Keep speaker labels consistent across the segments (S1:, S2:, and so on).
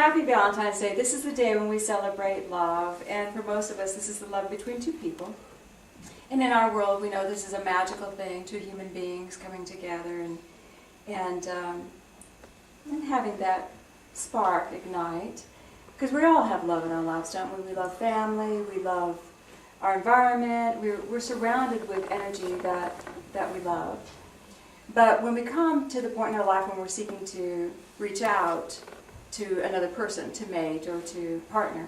S1: Happy Valentine's Day. This is the day when we celebrate love, and for most of us, this is the love between two people. And in our world, we know this is a magical thing, two human beings coming together and having that spark ignite. Because we all have love in our lives, don't we? We love family, we love our environment, we're surrounded with energy that we love. But when we come to the point in our life when we're seeking to reach out to another person, to mate or to partner,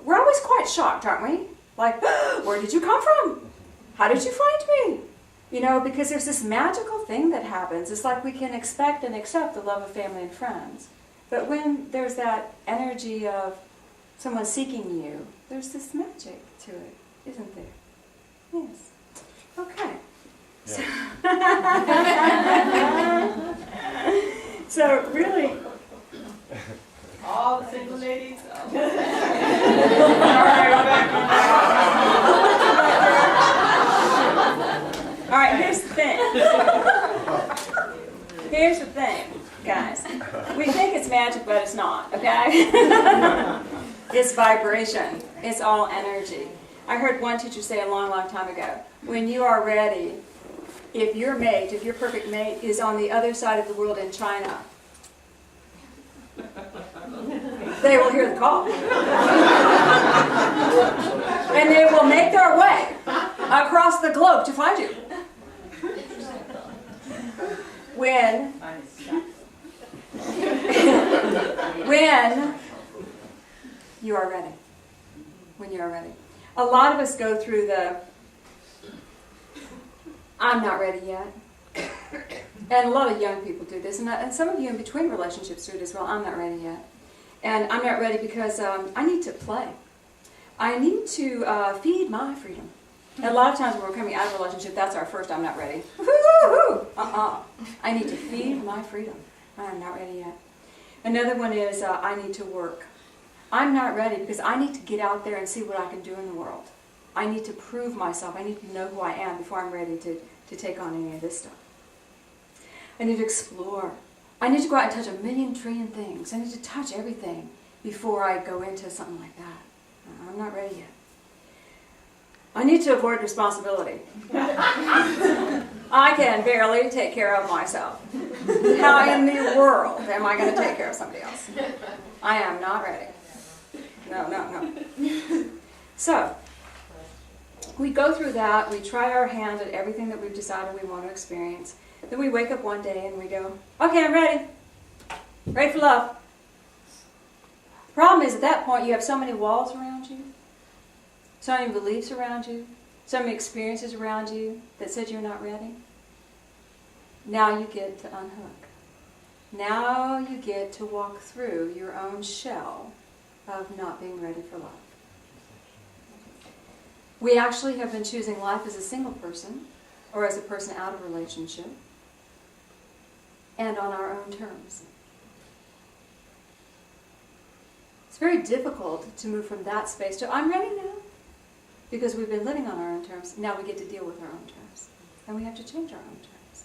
S1: we're always quite shocked, aren't we? Like, where did you come from? How did you find me? You know, because there's this magical thing that happens. It's like we can expect and accept the love of family and friends. But when there's that energy of someone seeking you, there's this magic to it, isn't there? Yes. Okay.
S2: Yeah.
S1: So really,
S3: all the single ladies.
S1: all right, here's the thing. Here's the thing, guys. We think it's magic, but it's not, okay? It's vibration. It's all energy. I heard one teacher say a long, long time ago, when you are ready, if your mate, if your perfect mate is on the other side of the world in China, they will hear the call. And they will make their way across the globe to find you. When you are ready. When you are ready. A lot of us go through the I'm not ready yet. And a lot of young people do this. And some of you in between relationships do it as well. I'm not ready yet. And I'm not ready because I need to play. I need to feed my freedom. And a lot of times when we're coming out of a relationship, that's our first I'm not ready. I need to feed my freedom. I am not ready yet. Another one is I need to work. I'm not ready because I need to get out there and see what I can do in the world. I need to prove myself. I need to know who I am before I'm ready to take on any of this stuff. I need to explore. I need to go out and touch a million trillion things. I need to touch everything before I go into something like that. I'm not ready yet. I need to avoid responsibility. I can barely take care of myself. How in the world am I going to take care of somebody else? I am not ready. No. So, we go through that, we try our hand at everything that we've decided we want to experience. Then we wake up one day and we go, okay, I'm ready. Ready for love. The problem is at that point you have so many walls around you, so many beliefs around you, so many experiences around you that said you're not ready. Now you get to unhook. Now you get to walk through your own shell of not being ready for love. We actually have been choosing life as a single person or as a person out of relationship and on our own terms. It's very difficult to move from that space to I'm ready now because we've been living on our own terms. Now we get to deal with our own terms and we have to change our own terms.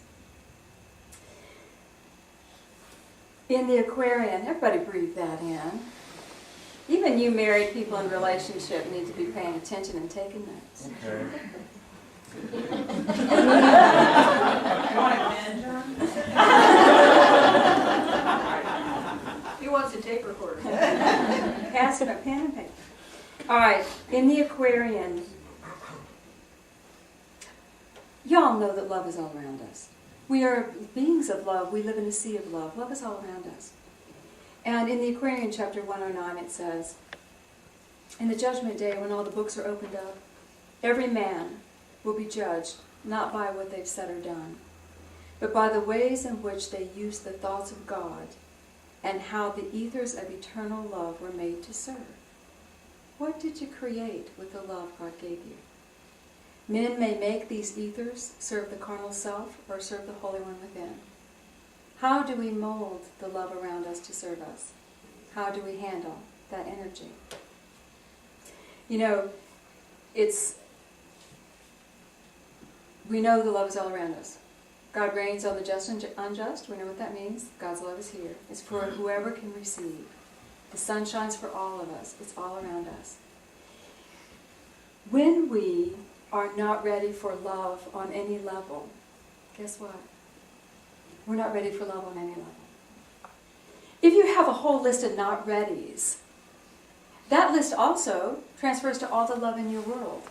S1: In the Aquarian, everybody breathe that in. Even you married people in relationship need to be paying attention and taking notes.
S2: Okay.
S3: He wants a tape recorder.
S1: Pass it a pen and paper. All right, in the Aquarian, y'all know that love is all around us. We are beings of love. We live in a sea of love. Love is all around us. And in the Aquarian chapter 109 it says, in the judgment day when all the books are opened up, every man will be judged not by what they've said or done, but by the ways in which they use the thoughts of God and how the ethers of eternal love were made to serve. What did you create with the love God gave you? Men may make these ethers serve the carnal self or serve the Holy One within. How do we mold the love around us to serve us? How do we handle that energy? You know, we know the love is all around us. God reigns on the just and unjust. We know what that means. God's love is here. It's for whoever can receive. The sun shines for all of us. It's all around us. When we are not ready for love on any level, guess what? We're not ready for love on any level. If you have a whole list of not readies, that list also transfers to all the love in your world.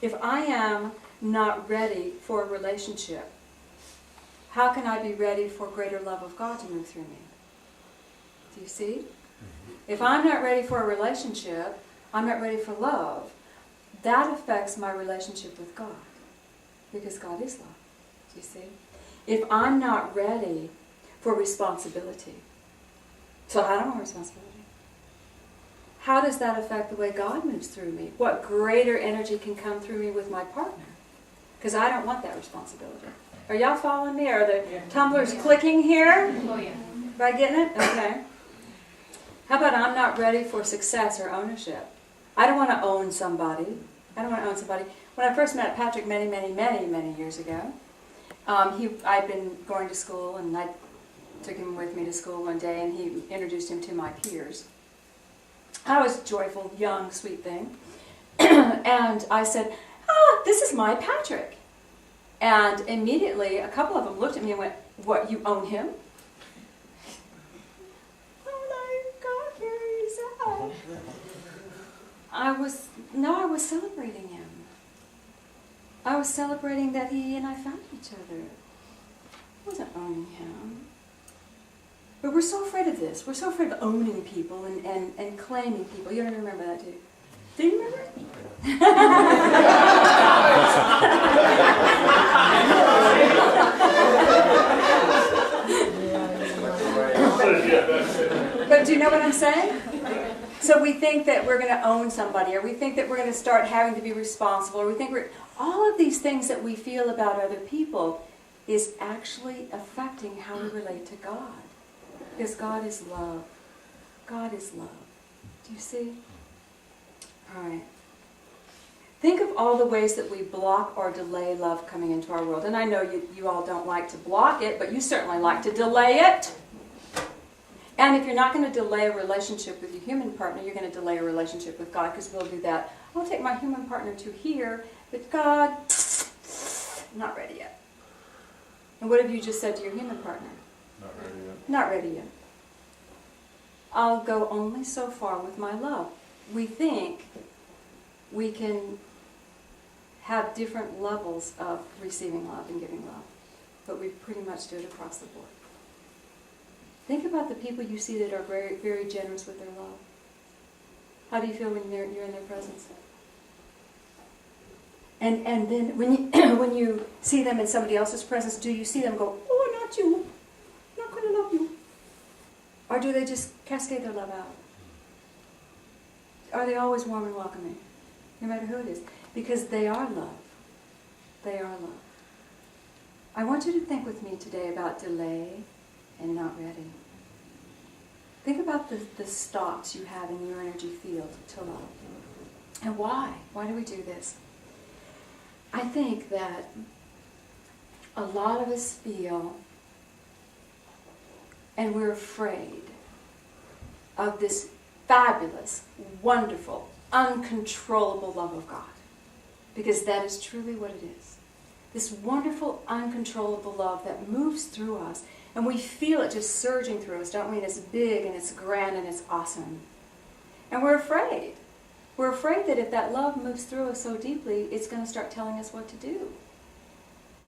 S1: If I am not ready for a relationship, how can I be ready for greater love of God to move through me? Do you see? If I'm not ready for a relationship, I'm not ready for love, that affects my relationship with God. Because God is love. Do you see? If I'm not ready for responsibility, so I don't want responsibility. How does that affect the way God moves through me? What greater energy can come through me with my partner? Because I don't want that responsibility. Are y'all following me? Are the tumblers clicking here?
S3: Oh, yeah.
S1: Am I getting it? Okay. How about I'm not ready for success or ownership? I don't want to own somebody. When I first met Patrick many years ago, I'd been going to school, and I took him with me to school one day, and he introduced him to my peers. I was a joyful, young, sweet thing. And I said, this is my Patrick. And immediately, a couple of them looked at me and went, what, you own him? Oh my God, very sad. I was celebrating him. I was celebrating that he and I found each other. I wasn't owning him. But we're so afraid of this. We're so afraid of owning people and claiming people. You don't remember that, do you? Do you remember it? But do you know what I'm saying? So we think that we're going to own somebody, or we think that we're going to start having to be responsible, or we think all of these things that we feel about other people is actually affecting how we relate to God. Because God is love. God is love. Do you see? All right. Think of all the ways that we block or delay love coming into our world. And I know you all don't like to block it, but you certainly like to delay it. And if you're not going to delay a relationship with your human partner, you're going to delay a relationship with God, because we'll do that. I'll take my human partner to here, but God, I'm not ready yet. And what have you just said to your human partner?
S2: Not ready yet.
S1: Not ready yet. I'll go only so far with my love. We think we can have different levels of receiving love and giving love, but we pretty much do it across the board. Think about the people you see that are very, very generous with their love. How do you feel when you're in their presence? And then when you see them in somebody else's presence, do you see them go, oh, not you, I'm not going to love you? Or do they just cascade their love out? Are they always warm and welcoming, no matter who it is? Because they are love. They are love. I want you to think with me today about delay and not ready. Think about the stops you have in your energy field to love. And why? Why do we do this? I think that a lot of us feel, and we're afraid of this fabulous, wonderful, uncontrollable love of God. Because that is truly what it is. This wonderful, uncontrollable love that moves through us. And we feel it just surging through us, don't we? And it's big and it's grand and it's awesome. And we're afraid. We're afraid that if that love moves through us so deeply, it's going to start telling us what to do.